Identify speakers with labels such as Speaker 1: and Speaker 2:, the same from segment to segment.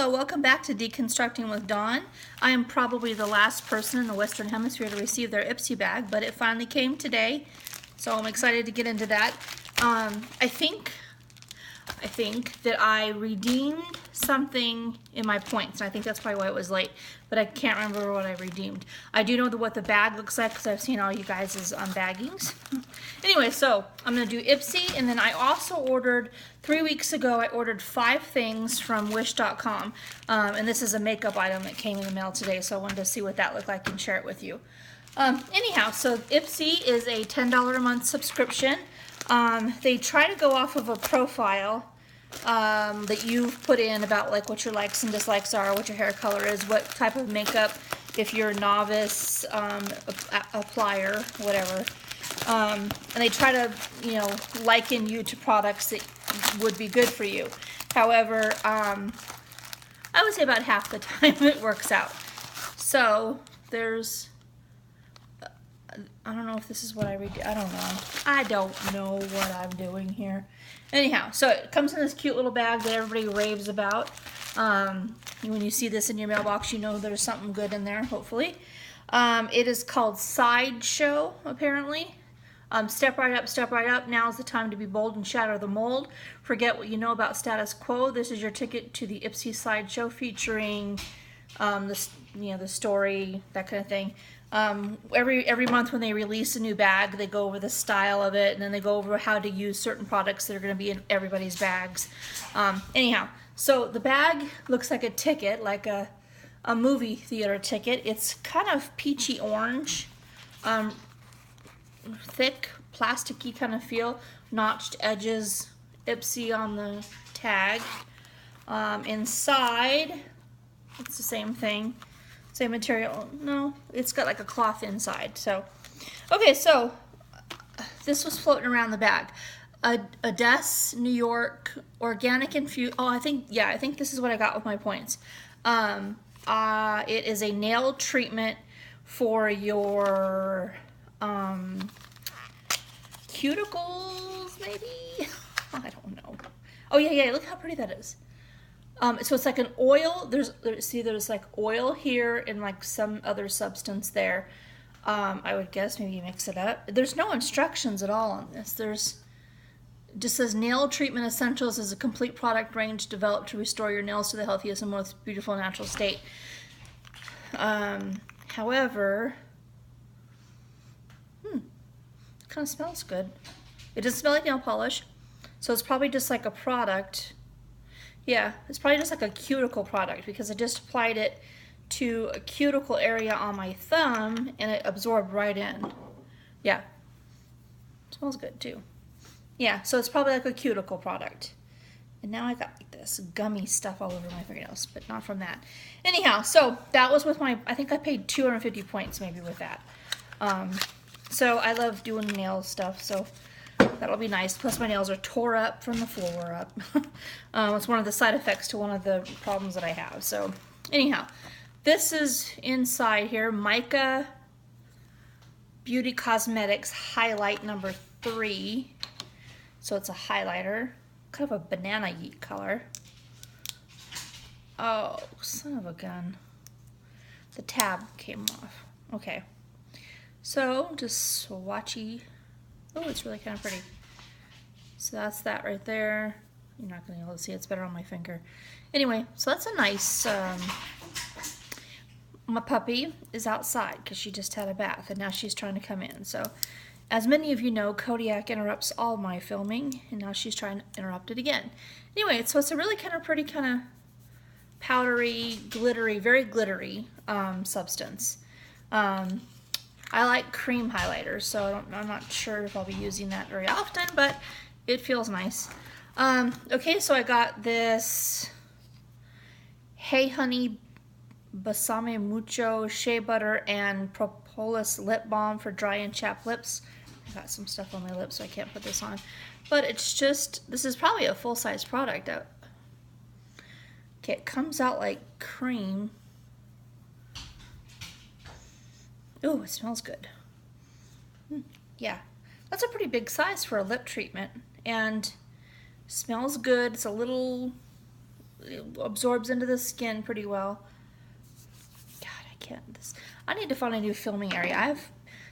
Speaker 1: Hello, welcome back to Deconstructing with Dawn. I am probably the last person in the Western Hemisphere to receive their Ipsy bag, but it finally came today, so I'm excited to get into that. I think that I redeemed something in my points, and I think that's probably why it was late, but I can't remember what I redeemed. I do know what the bag looks like because I've seen all you guys' unbaggings. Anyway, so I'm going to do Ipsy, and then I also ordered, 3 weeks ago, I ordered 5 things from wish.com, and this is a makeup item that came in the mail today, so I wanted to see what that looked like and share it with you. Anyhow, so Ipsy is a $10 a month subscription. They try to go off of a profile that you've put in about like what your likes and dislikes are, what your hair color is, what type of makeup, if you're a novice applier, whatever. And they try to, liken you to products that would be good for you. However, I would say about half the time it works out. So there's, I don't know if this is what I read. I don't know what I'm doing here. Anyhow, so it comes in this cute little bag that everybody raves about. When you see this in your mailbox, you know there's something good in there, hopefully. It is called Sideshow, apparently. Step right up, step right up. Now's the time to be bold and shatter the mold. Forget what you know about status quo. This is your ticket to the Ipsy Sideshow featuring the story, that kind of thing. Every month when they release a new bag, they go over the style of it, and then they go over how to use certain products that are going to be in everybody's bags. Anyhow, so the bag looks like a ticket, like a movie theater ticket. It's kind of peachy orange, thick, plasticky kind of feel, notched edges, Ipsy on the tag. Inside, it's the same thing. Same material. No, it's got like a cloth inside. So, okay, so this was floating around the bag. Odessa, New York, organic infused. Oh, I think this is what I got with my points. It is a nail treatment for your cuticles, maybe. I don't know. Oh yeah. Look how pretty that is. So it's like an oil. There's like oil here and like some other substance there. I would guess maybe you mix it up. There's no instructions at all on this. It just says nail treatment essentials is a complete product range developed to restore your nails to the healthiest and most beautiful natural state. However, it kind of smells good. It doesn't smell like nail polish, so it's probably just like a product. Yeah, it's probably just like a cuticle product because I just applied it to a cuticle area on my thumb and it absorbed right in. Yeah, it smells good too. Yeah, so it's probably like a cuticle product. And now I got like this gummy stuff all over my fingernails, but not from that. Anyhow, so that was with I think I paid 250 points maybe with that. So I love doing nail stuff, so that'll be nice. Plus my nails are tore up from the floor up. It's one of the side effects to one of the problems that I have. So anyhow, this is inside here. Mica Beauty Cosmetics Highlight number 3. So it's a highlighter. Kind of a banana yeet color. Oh, son of a gun. The tab came off. Okay. So just swatchy. Oh, it's really kind of pretty. So that's that right there. You're not going to be able to see it. It's better on my finger. Anyway, so that's a nice... my puppy is outside because she just had a bath and now she's trying to come in. So as many of you know, Kodiak interrupts all my filming and now she's trying to interrupt it again. Anyway, so it's a really kind of pretty kind of powdery, glittery, very glittery substance. I like cream highlighters, so I'm not sure if I'll be using that very often, but it feels nice. Okay, so I got this Hey Honey Basame Mucho Shea Butter and Propolis Lip Balm for dry and chapped lips. I got some stuff on my lips, so I can't put this on. But it's just, this is probably a full-size product. Okay, it comes out like cream. Ooh, it smells good. Yeah, that's a pretty big size for a lip treatment and smells good. It's a little It absorbs into the skin pretty well. God, I can't. I need to find a new filming area.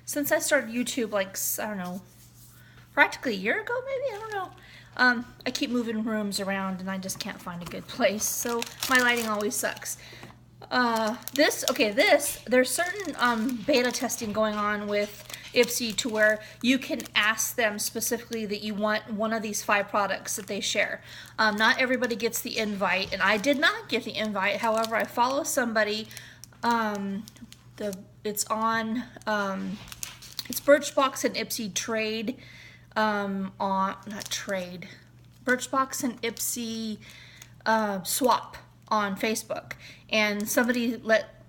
Speaker 1: Since I started YouTube, like, I don't know, practically a year ago, maybe? I don't know. I keep moving rooms around and I just can't find a good place. So my lighting always sucks. There's certain beta testing going on with Ipsy to where you can ask them specifically that you want one of these 5 products that they share. Not everybody gets the invite, and I did not get the invite. However, I follow somebody. It's Birchbox and Ipsy Trade. Birchbox and Ipsy Swap on Facebook, and somebody let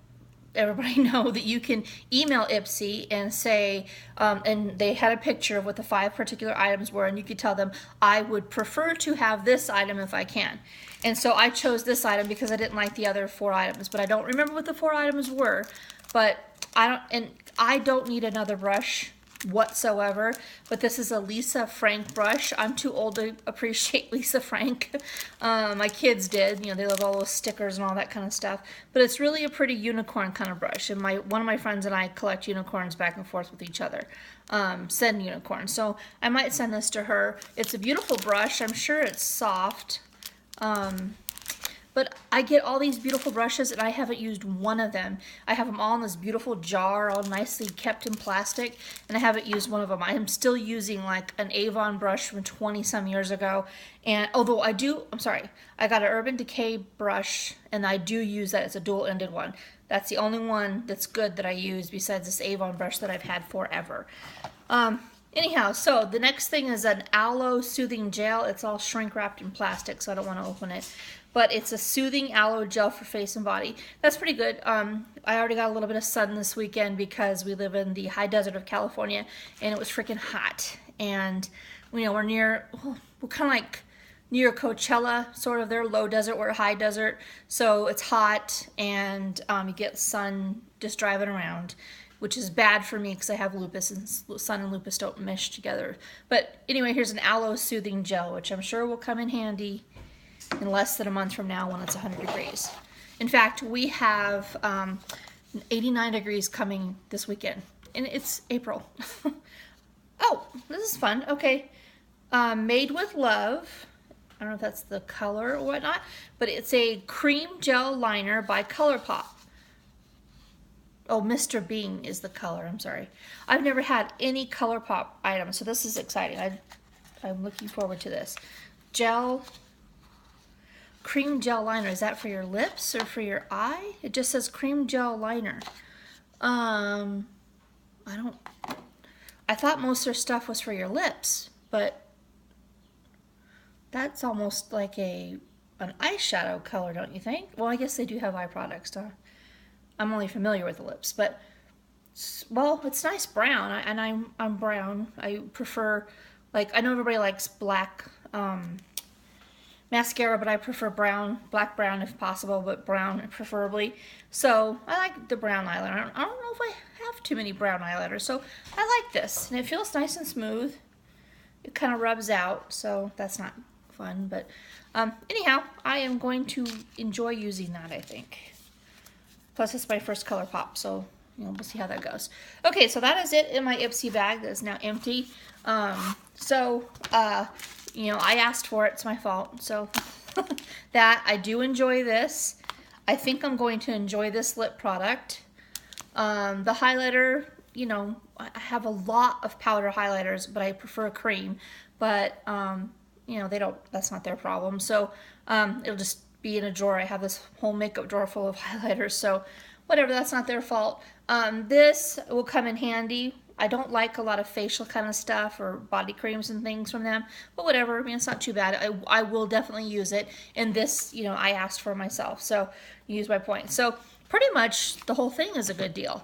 Speaker 1: everybody know that you can email Ipsy and say, and they had a picture of what the 5 particular items were, and you could tell them, I would prefer to have this item if I can. And so I chose this item because I didn't like the other 4 items, but I don't remember what the 4 items were. But I don't need another brush whatsoever, but this is a Lisa Frank brush. I'm too old to appreciate Lisa Frank. My kids did, you know, they love all those stickers and all that kind of stuff, but it's really a pretty unicorn kind of brush, and one of my friends and I collect unicorns back and forth with each other, send unicorns, so I might send this to her. It's a beautiful brush. I'm sure it's soft. But I get all these beautiful brushes and I haven't used one of them. I have them all in this beautiful jar, all nicely kept in plastic, and I haven't used one of them. I am still using like an Avon brush from 20 some years ago. And although I got an Urban Decay brush and I do use that. It's a dual-ended one. That's the only one that's good that I use besides this Avon brush that I've had forever. Anyhow, so the next thing is an aloe soothing gel. It's all shrink wrapped in plastic, so I don't want to open it. But it's a soothing aloe gel for face and body. That's pretty good. I already got a little bit of sun this weekend because we live in the high desert of California, and it was freaking hot. And you know, we're kind of like near Coachella, sort of. They're low desert, we're high desert, so it's hot, and you get sun just driving around, which is bad for me because I have lupus, and sun and lupus don't mesh together. But anyway, here's an aloe soothing gel, which I'm sure will come in handy in less than a month from now when it's 100 degrees. In fact, we have 89 degrees coming this weekend, and it's April. Oh, this is fun. Okay, Made with Love. I don't know if that's the color or whatnot, but it's a cream gel liner by ColourPop. Oh, Mr. Bean is the color. I'm sorry. I've never had any ColourPop items, so this is exciting. I'm looking forward to this. Cream gel liner. Is that for your lips or for your eye? It just says cream gel liner. I thought most of their stuff was for your lips, but that's almost like an eyeshadow color, don't you think? Well, I guess they do have eye products, huh? I'm only familiar with the lips, but well, it's nice brown, and I'm brown. I prefer, like, I know everybody likes black mascara, but I prefer black brown if possible, but brown preferably. So I like the brown eyeliner. I don't know if I have too many brown eyeliners, so I like this, and it feels nice and smooth. It kind of rubs out, so that's not fun, but anyhow, I am going to enjoy using that, I think. Plus, it's my first ColourPop, so you know, we'll see how that goes. Okay, so that is it in my Ipsy bag that is now empty. You know, I asked for it. It's my fault. So that I do enjoy this. I think I'm going to enjoy this lip product. The highlighter, you know, I have a lot of powder highlighters, but I prefer cream. But you know, that's not their problem. So it'll just be in a drawer. I have this whole makeup drawer full of highlighters, so whatever, that's not their fault. This will come in handy. I don't like a lot of facial kind of stuff or body creams and things from them, but whatever. I mean, it's not too bad. I will definitely use it, and this, you know, I asked for myself, so use my point. So pretty much the whole thing is a good deal,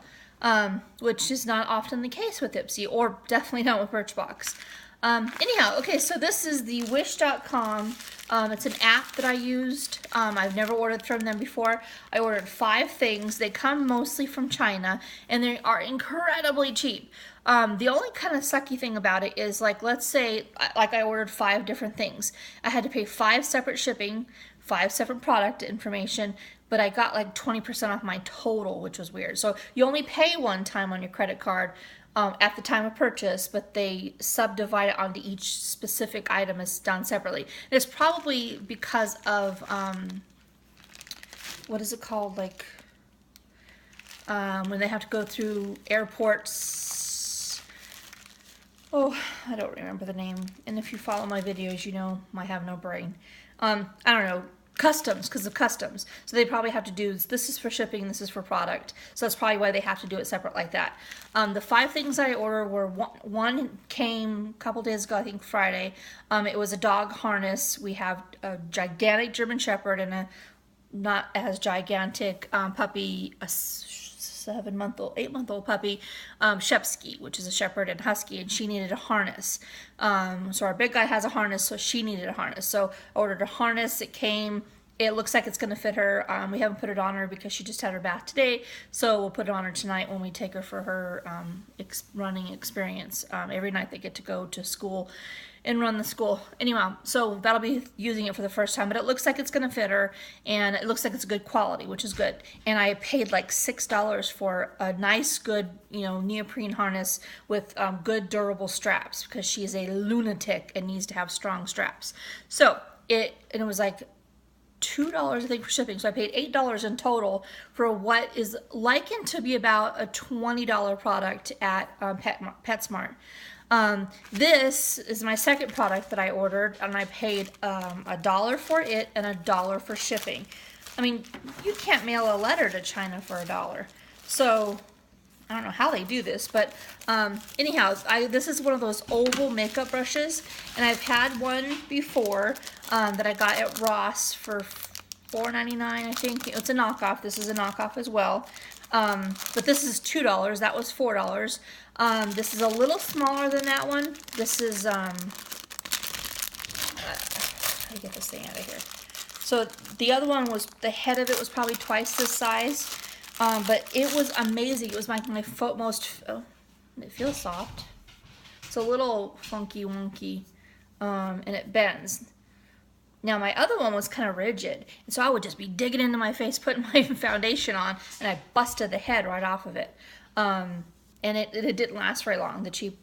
Speaker 1: which is not often the case with Ipsy, or definitely not with Birchbox. Anyhow, okay, so this is the wish.com. It's an app that I used. I've never ordered from them before. I ordered 5 things. They come mostly from China, and they are incredibly cheap. The only kind of sucky thing about it is, like, let's say, like, I ordered 5 different things. I had to pay 5 separate shipping 5 separate product information, but I got like 20% off my total, which was weird. So you only pay one time on your credit card at the time of purchase, but they subdivide it onto each specific item is done separately. It's probably because of, what is it called, like, when they have to go through airports. Oh, I don't remember the name. And if you follow my videos, you know I have no brain. I don't know. Customs, because of customs. So they probably have to do, this is for shipping, this is for product. So that's probably why they have to do it separate like that. The 5 things I ordered were, one came a couple days ago, I think Friday. It was a dog harness. We have a gigantic German Shepherd and a not as gigantic puppy, a 8-month-old puppy, Shepsky, which is a Shepherd and Husky, and she needed a harness. So our big guy has a harness, so she needed a harness. So I ordered a harness. It came. It looks like it's going to fit her. We haven't put it on her because she just had her bath today, so we'll put it on her tonight when we take her for her running experience. Every night they get to go to school and run the school. Anyway, so that'll be using it for the first time, but it looks like it's going to fit her, and it looks like it's good quality, which is good. And I paid like $6 for a nice, good, neoprene harness with good durable straps, because she's a lunatic and needs to have strong straps. So it was like $2, I think, for shipping. So I paid $8 in total for what is likened to be about a $20 product at PetSmart. This is my second product that I ordered, and I paid $1 for it and $1 for shipping. I mean, you can't mail a letter to China for $1. So I don't know how they do this, but anyhow, this is one of those oval makeup brushes, and I've had one before that I got at Ross for $4.99, I think. It's a knockoff. This is a knockoff as well. But this is $2. That was $4. This is a little smaller than that one. This is, how do you get this thing out of here? So the other one was, the head of it was probably twice this size. But it was amazing. It was my most, it feels soft. It's a little funky wonky, and it bends. Now my other one was kind of rigid, and so I would just be digging into my face, putting my foundation on, and I busted the head right off of it. And it didn't last very long, the cheap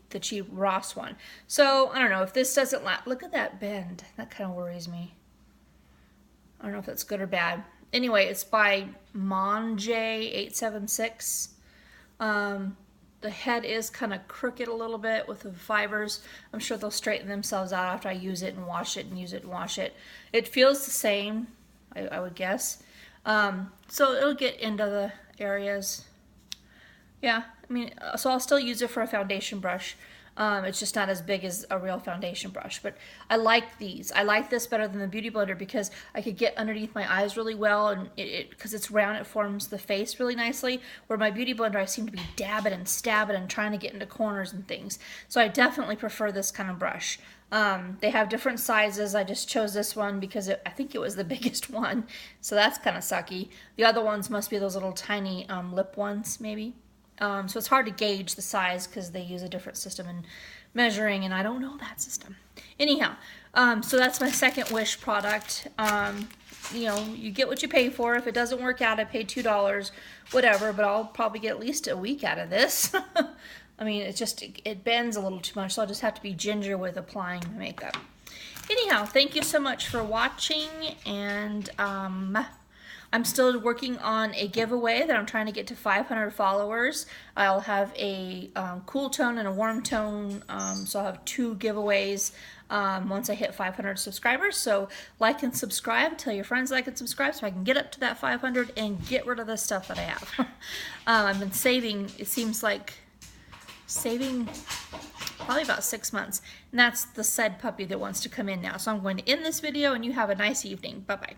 Speaker 1: Ross one. So I don't know if this doesn't last. Look at that bend. That kind of worries me. I don't know if that's good or bad. Anyway, it's by Monjay876. The head is kind of crooked a little bit with the fibers. I'm sure they'll straighten themselves out after I use it and wash it and use it and wash it. It feels the same, I would guess. So it'll get into the areas. Yeah, I mean, so I'll still use it for a foundation brush. It's just not as big as a real foundation brush, but I like these. I like this better than the Beauty Blender because I could get underneath my eyes really well, and because it's round, it forms the face really nicely, where my Beauty Blender I seem to be dabbing and stabbing and trying to get into corners and things. So I definitely prefer this kind of brush. They have different sizes. I just chose this one because I think it was the biggest one, so that's kind of sucky. The other ones must be those little tiny lip ones, maybe. So it's hard to gauge the size because they use a different system in measuring, and I don't know that system. Anyhow, so that's my second Wish product. You get what you pay for. If it doesn't work out, I paid $2, whatever, but I'll probably get at least a week out of this. I mean, it bends a little too much, so I'll just have to be ginger with applying the makeup. Anyhow, thank you so much for watching, and I'm still working on a giveaway that I'm trying to get to 500 followers. I'll have a cool tone and a warm tone, so I'll have 2 giveaways once I hit 500 subscribers. So like and subscribe, tell your friends like and subscribe so I can get up to that 500 and get rid of the stuff that I have. I've been saving, it seems like, probably about 6 months, and that's the said puppy that wants to come in now. So I'm going to end this video, and you have a nice evening. Bye-bye.